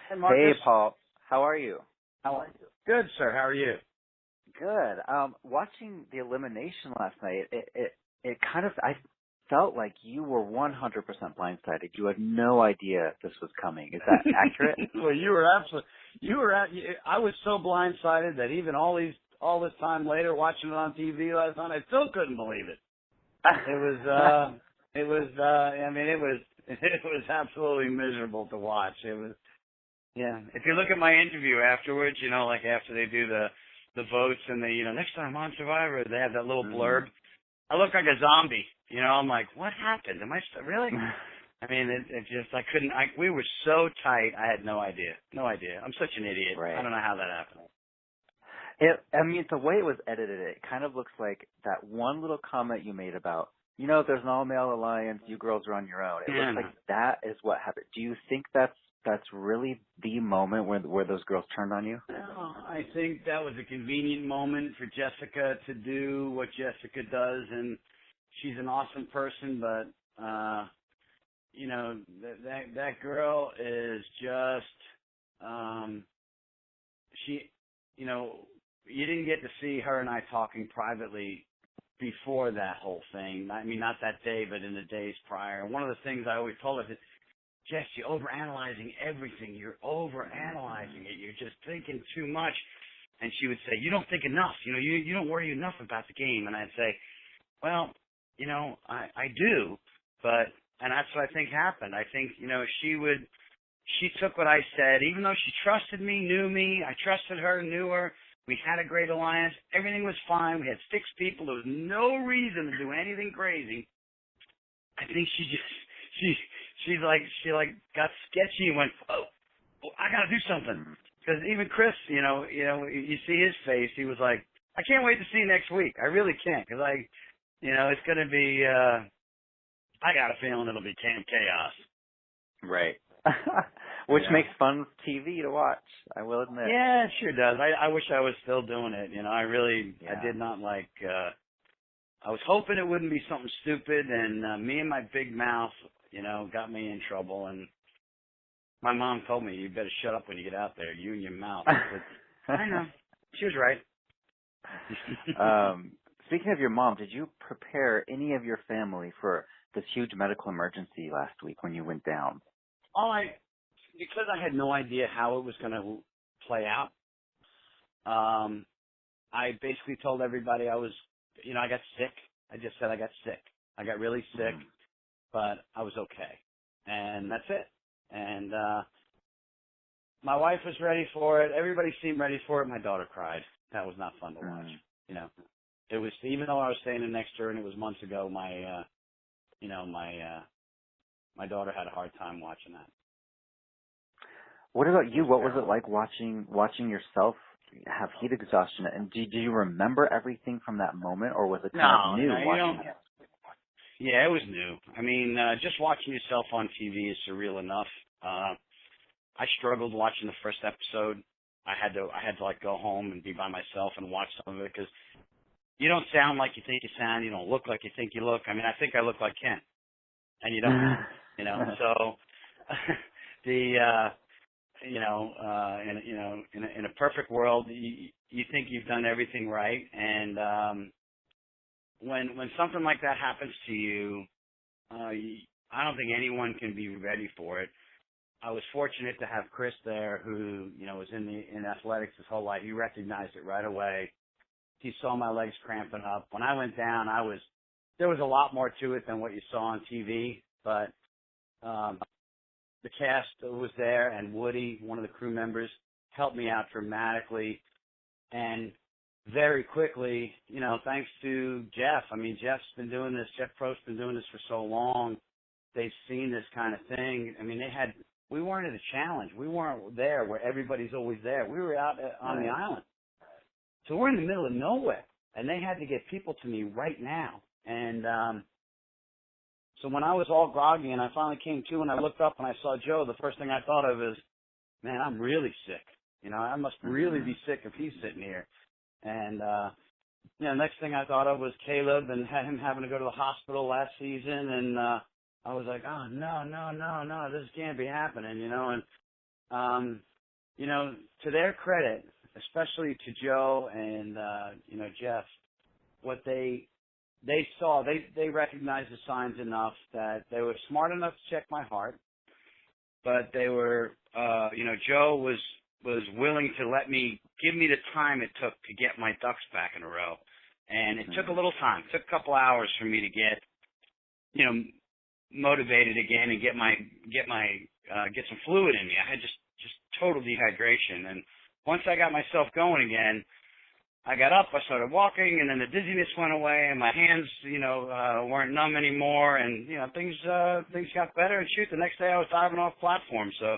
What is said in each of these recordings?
Hey, Hey, Marcus. Paul. How are you? How are you? Good, sir. How are you? Good. Watching the elimination last night, it kind of, I felt like you were 100% blindsided. You had no idea this was coming. Is that accurate? Well, I was so blindsided that even all this time later, watching it on TV last night, I still couldn't believe it. It was absolutely miserable to watch. Yeah. If you look at my interview afterwards, like after they do the votes and next time on Survivor, they have that little blurb. I look like a zombie. I'm like, what happened? Am I really? I mean, we were so tight, I had no idea. No idea. I'm such an idiot. Right. I don't know how that happened. The way it was edited, it kind of looks like that one little comment you made about, there's an all-male alliance, you girls are on your own. It looks like that is what happened. Do you think that's really the moment where those girls turned on you? No, I think that was a convenient moment for Jessica to do what Jessica does, and she's an awesome person, but that girl is just you didn't get to see her and I talking privately before that whole thing. I mean, not that day, but in the days prior. And one of the things I always told her is, Jess, you're overanalyzing everything. You're overanalyzing it. You're just thinking too much. And she would say, you don't think enough. You don't worry enough about the game. And I'd say, well, I do, and that's what I think happened. I think, she took what I said, even though she trusted me, knew me, I trusted her, knew her. We had a great alliance. Everything was fine. We had 6 people. There was no reason to do anything crazy. I think she got sketchy and went, oh, I got to do something. Because even Chris, you see his face. He was like, I can't wait to see next week. I really can't, because it's going to be. I got a feeling it'll be chaos. Right. Which makes fun TV to watch, I will admit. Yeah, it sure does. I wish I was still doing it. I did not like. I was hoping it wouldn't be something stupid, and me and my big mouth, got me in trouble. And my mom told me, you better shut up when you get out there, you and your mouth. I said, I know. She was right. Speaking of your mom, did you prepare any of your family for this huge medical emergency last week when you went down? Because I had no idea how it was going to play out, I basically told everybody I was, I got sick. I just said I got sick. I got really sick, but I was okay. And that's it. And my wife was ready for it. Everybody seemed ready for it. My daughter cried. That was not fun to watch. It was, even though I was standing next to her and it was months ago, my daughter had a hard time watching that. What about you? What was it like watching yourself have heat exhaustion? And do you remember everything from that moment, or was it kind of new watching it? Yeah, it was new. I mean, just watching yourself on TV is surreal enough. I struggled watching the first episode. I had to like go home and be by myself and watch some of it, because you don't sound like you think you sound. You don't look like you think you look. I mean, I think I look like Ken, and you don't. So in a perfect world, you think you've done everything right, and when something like that happens to you, I don't think anyone can be ready for it. I was fortunate to have Chris there, who was in athletics his whole life. He recognized it right away. He saw my legs cramping up. When I went down, there was a lot more to it than what you saw on TV, but the cast was there, and Woody, one of the crew members, helped me out dramatically. And very quickly, thanks to Jeff. I mean, Jeff Prost's been doing this for so long. They've seen this kind of thing. I mean, we weren't at a challenge. We weren't there where everybody's always there. We were out on the island. So we're in the middle of nowhere, and they had to get people to me right now. And so when I was all groggy and I finally came to and I looked up and I saw Joe, the first thing I thought of is, man, I'm really sick. I must really be sick if he's sitting here. And, next thing I thought of was Caleb and him having to go to the hospital last season. And I was like, oh, no, this can't be happening, And to their credit, especially to Joe and, Jeff, what they saw, they recognized the signs enough that they were smart enough to check my heart, but they were, Joe was willing to give me the time it took to get my ducks back in a row. And it took a little time. It took a couple hours for me to get, motivated again and get some fluid in me. I had just total dehydration. And once I got myself going again, I got up, I started walking, and then the dizziness went away, and my hands, weren't numb anymore, and, things got better. And shoot, the next day I was diving off platform. So,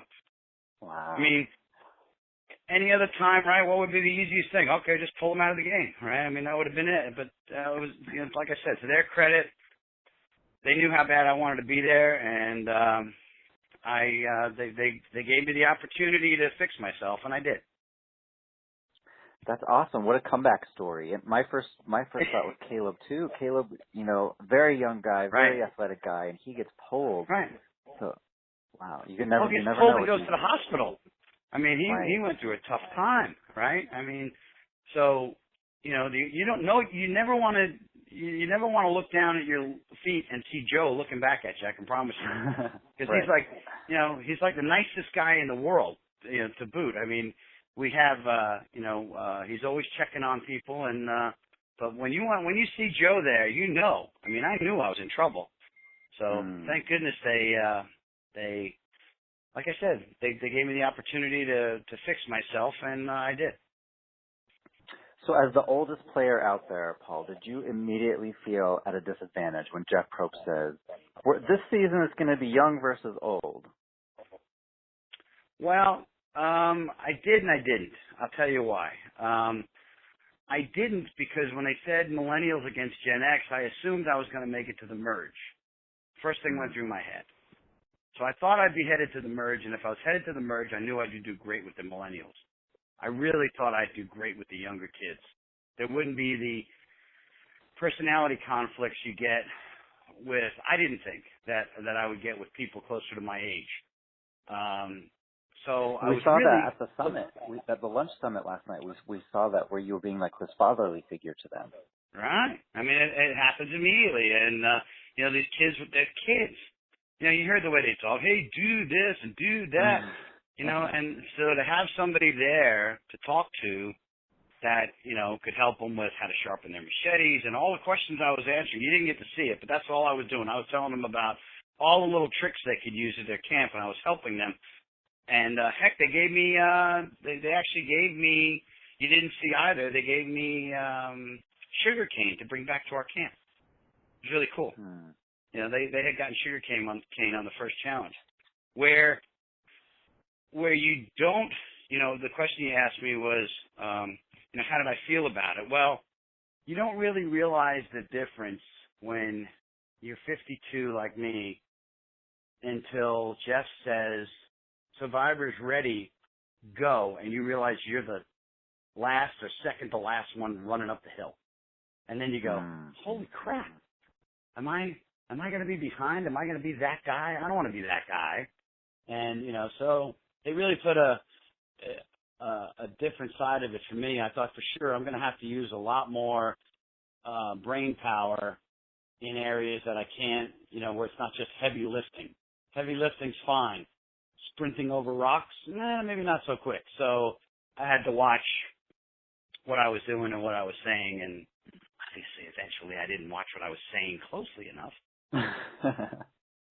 wow. I mean, any other time, right, what would be the easiest thing? Okay, just pull them out of the game, right? I mean, that would have been it. But it was, like I said, to their credit, they knew how bad I wanted to be there, and they gave me the opportunity to fix myself, and I did. That's awesome. What a comeback story. And my first thought was Caleb too. Caleb, very young guy, very athletic guy, and he gets pulled. Right. So, wow, you never he gets know. pulled and goes to the hospital. I mean, he went through a tough time, right? I mean, so you don't know. You never want to look down at your feet and see Joe looking back at you. I can promise you, because he's like, he's like the nicest guy in the world, to boot. I mean, we have, he's always checking on people, and but when you see Joe there, I mean, I knew I was in trouble. So thank goodness they. Like I said, they gave me the opportunity to fix myself, and I did. So as the oldest player out there, Paul, did you immediately feel at a disadvantage when Jeff Probst says, this season is going to be young versus old? Well, I did and I didn't. I'll tell you why. I didn't because when they said millennials against Gen X, I assumed I was going to make it to the merge. First thing went through my head. So I thought I'd be headed to the merge, and if I was headed to the merge, I knew I'd do great with the millennials. I really thought I'd do great with the younger kids. There wouldn't be the personality conflicts you get with, I didn't think that I would get with people closer to my age. We saw that at the summit, at the lunch summit last night. We saw that where you were being like this fatherly figure to them. Right. I mean, it happens immediately. And, these kids with their kids. You heard the way they talk. Hey, do this and do that. And so to have somebody there to talk to that, could help them with how to sharpen their machetes and all the questions I was answering. You didn't get to see it, but that's all I was doing. I was telling them about all the little tricks they could use at their camp, and I was helping them. And, heck, they gave me, they actually gave me, you didn't see either, they gave me sugar cane to bring back to our camp. It was really cool. They had gotten sugar cane on the first challenge. Where you don't, the question you asked me was, how did I feel about it? Well, you don't really realize the difference when you're 52 like me until Jeff says, Survivor's ready, go, and you realize you're the last or second to last one running up the hill. And then you go, holy crap, am I going to be behind? Am I going to be that guy? I don't want to be that guy. And, so it really put a different side of it for me. I thought for sure I'm going to have to use a lot more brain power in areas that I can't, where it's not just heavy lifting. Heavy lifting's fine. Sprinting over rocks, maybe not so quick. So I had to watch what I was doing and what I was saying, and obviously eventually I didn't watch what I was saying closely enough.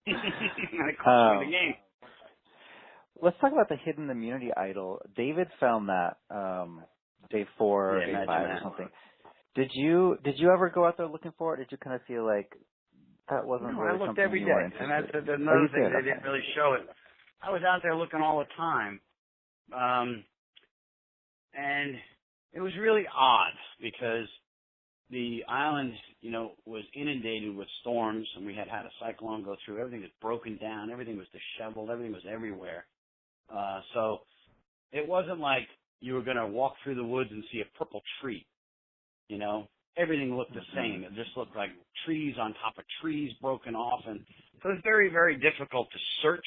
It cost me the game. Let's talk about the hidden immunity idol. David found that day 4, day 5 or something. Did you ever go out there looking for it? Did you kind of feel like that wasn't really something? I looked every day, and that's another thing they didn't really show it. I was out there looking all the time, and it was really odd because the island, was inundated with storms, and we had a cyclone go through. Everything was broken down. Everything was disheveled. Everything was everywhere. So it wasn't like you were going to walk through the woods and see a purple tree. Everything looked the same. It just looked like trees on top of trees broken off. And so it was very, very difficult to search.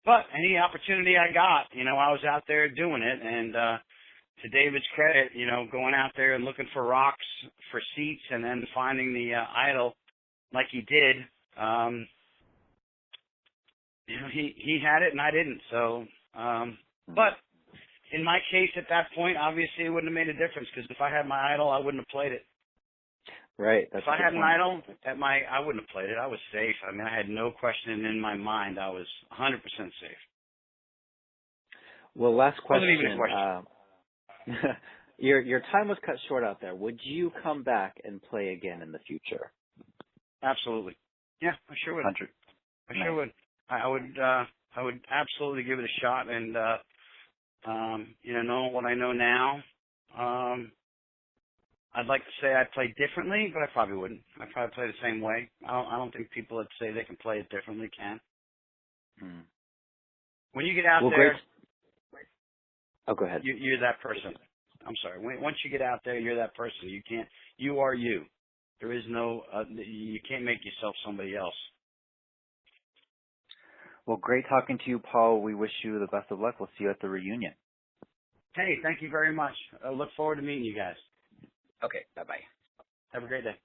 But any opportunity I got, I was out there doing it. And to David's credit, going out there and looking for rocks for seats and then finding the idol like he did, he had it and I didn't. So, but in my case at that point, obviously it wouldn't have made a difference because if I had my idol, I wouldn't have played it. Right. If I had an idol I wouldn't have played it. I was safe. I mean, I had no question in my mind. I was 100% safe. Well, last question. Wasn't even a question. Your time was cut short out there. Would you come back and play again in the future? Absolutely. Yeah, I sure would. 100. I sure would. I would absolutely give it a shot. And knowing what I know now, I'd like to say I'd play differently, but I probably wouldn't. I'd probably play the same way. I don't think people that say they can play it differently can. When you get out there, great. Oh, go ahead. You're that person. I'm sorry. Once you get out there, you're that person. You are you. There is no, you can't make yourself somebody else. Well, great talking to you, Paul. We wish you the best of luck. We'll see you at the reunion. Hey, thank you very much. I look forward to meeting you guys. Okay, bye-bye. Have a great day.